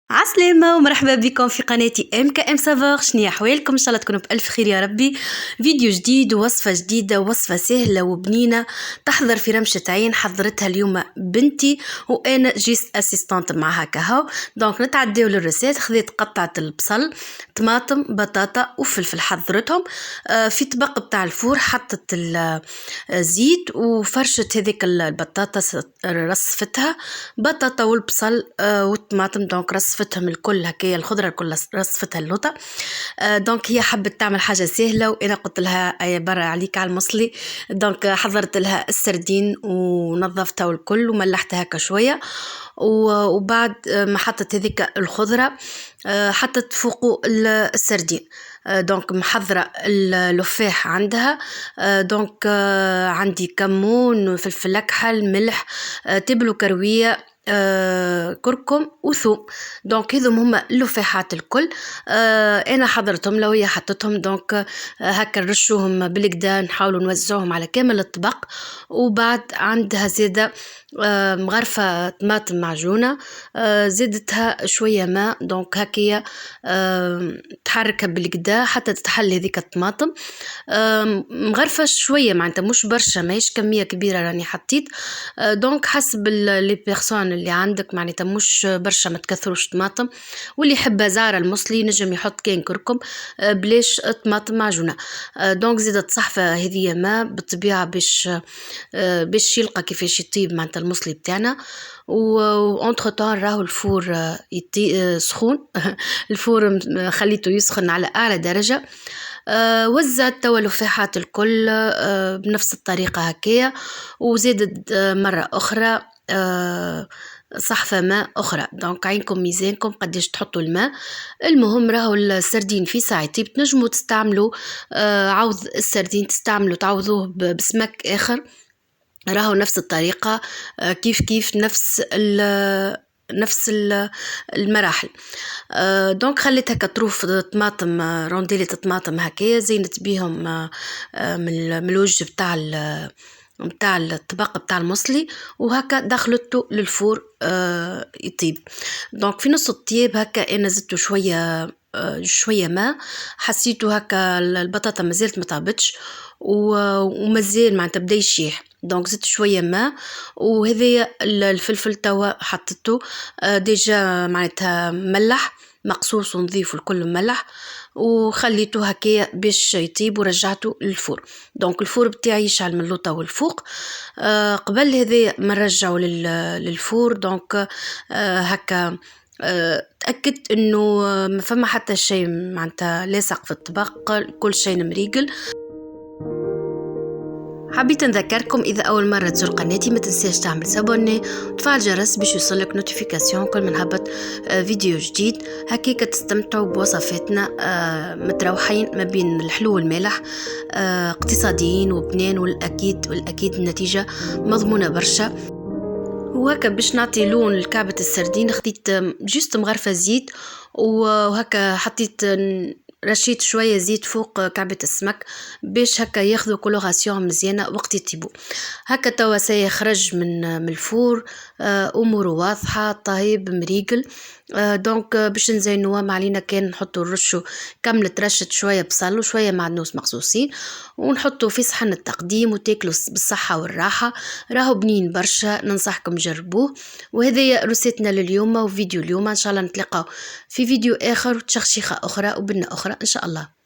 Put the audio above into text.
عسلامة ومرحبا بكم في قناتي MKM سافور. شنيا أحوالكم؟ إن شاء الله تكونوا بألف خير يا ربي. فيديو جديد ووصفة جديدة، وصفة سهلة وبنينة تحضر في رمشة عين. حضرتها اليوم بنتي وأنا جيست أسيستانت معها كهو. دونك نتعديو للرسالة. خذيت قطعة البصل، طماطم، بطاطا وفلفل حضرتهم في طبق بتاع الفور. حطت الزيت وفرشت هذيك البطاطا، رصفتها بطاطا والبصل والطماطم. دونك رصفتهم الكل هكايا، الخضره الكل رصفتها اللوطه. دونك هي حبت تعمل حاجه سهله وانا قلت لها اي برا عليك على المصلي. دونك حضرت لها السردين ونظفتها والكل وملحتها هكا شويه. وبعد ما حطت هذيك الخضره حطت فوقه السردين. دونك محضرة اللفاح عندها. دونك عندي كمون، فلفل أكحل، ملح، تبل وكروية، كركم وثوم. دونك هذم هما اللفاحات الكل. انا حضرتهم لو هي حطتهم. دونك هكا نرشوهم بالكدا، نحاولوا نوزعوهم على كامل الطبق. وبعد عندها زيادة مغرفة طماطم معجونة، زدتها شوية ماء. دونك هكيا تحركها بالكدا حتى تتحل هذيك الطماطم. مغرفة شوية معناتها مش برشا، ماهيش كمية كبيرة راني حطيت. دونك حسب لي بيرسون اللي عندك معناتها مش برشا، ما تكثروش طماطم. واللي يحب زعر المصلي نجم يحط كان كركم بلاش طماطم معجونة. دونك زيدت صحفة هذه ماء بالطبيعة باش يلقى كيفاش يطيب معناتها المصلي بتاعنا. وانتر طون راهو الفور سخون. الفور خليته يسخن على اعلى درجه. وزعت توا اللفاحات الكل بنفس الطريقه هكايا. وزادت مره اخرى صحفة ماء أخرى. دونك عينكم ميزانكم قديش تحطوا الماء. المهم راهو السردين في ساعتي بتنجموا تستعملوا عوض السردين، تستعملوا تعوضوه بسمك آخر. راهو نفس الطريقة، كيف نفس المراحل. دونك خليتها كطروف طماطم، رونديلة طماطم هكايا، زينت بيهم من الوجه بتاع الطبق بتاع المصلي. وهكا دخلته للفور يطيب. دونك في نص الطياب هكا انا زدته شوية ماء. حسيته هكا البطاطا مازالت ما طابتش ومازال معناتها بدا يشيح. دونك زدت شوية ماء. وهذا الفلفل توا حطيته ديجا معناتها ملح مقصوص ونظيف والكل ملح. وخليته هكايا باش يطيب ورجعته للفور. دونك الفور بتاعي يشعل من اللوطة والفوق. قبل هذا ما نرجعه للفور. دونك هكا تأكد انه ما فما حتى شيء معناتها لاصق في الطبق، كل شيء مريقل. حبيت نذكركم اذا اول مره تزور قناتي ما تنساش تعمل سابوني وتفعل الجرس باش يوصلك نوتيفيكاسيون كل ما نهبط فيديو جديد. هكاك تستمتعوا بوصفاتنا متروحين ما بين الحلو والمالح، اقتصاديين وبنان، والاكيد النتيجه مضمونه برشا. وهكا باش نعطي لون لكعبة السردين خديت جست مغرفة زيت، وهكا حطيت رشيت شوية زيت فوق كعبة السمك باش هكا ياخذوا كولوراسيون مزيانة وقت يطيبوا. هكا توا سيخرج من الفور، أموره واضحة، طيب مريقل. دونك باش نزينوها ما علينا كان نحطوا الرشو كملت رشة شوية بصل وشوية معدنوس مخصوصين، ونحطوا في صحن التقديم وتاكلوا بالصحة والراحة. راهو بنين برشا، ننصحكم جربوه. وهذه رسالتنا لليوم وفيديو اليوم. ان شاء الله نتلاقاو في فيديو اخر وتشخشيخة اخرى وبنة اخرى ان شاء الله.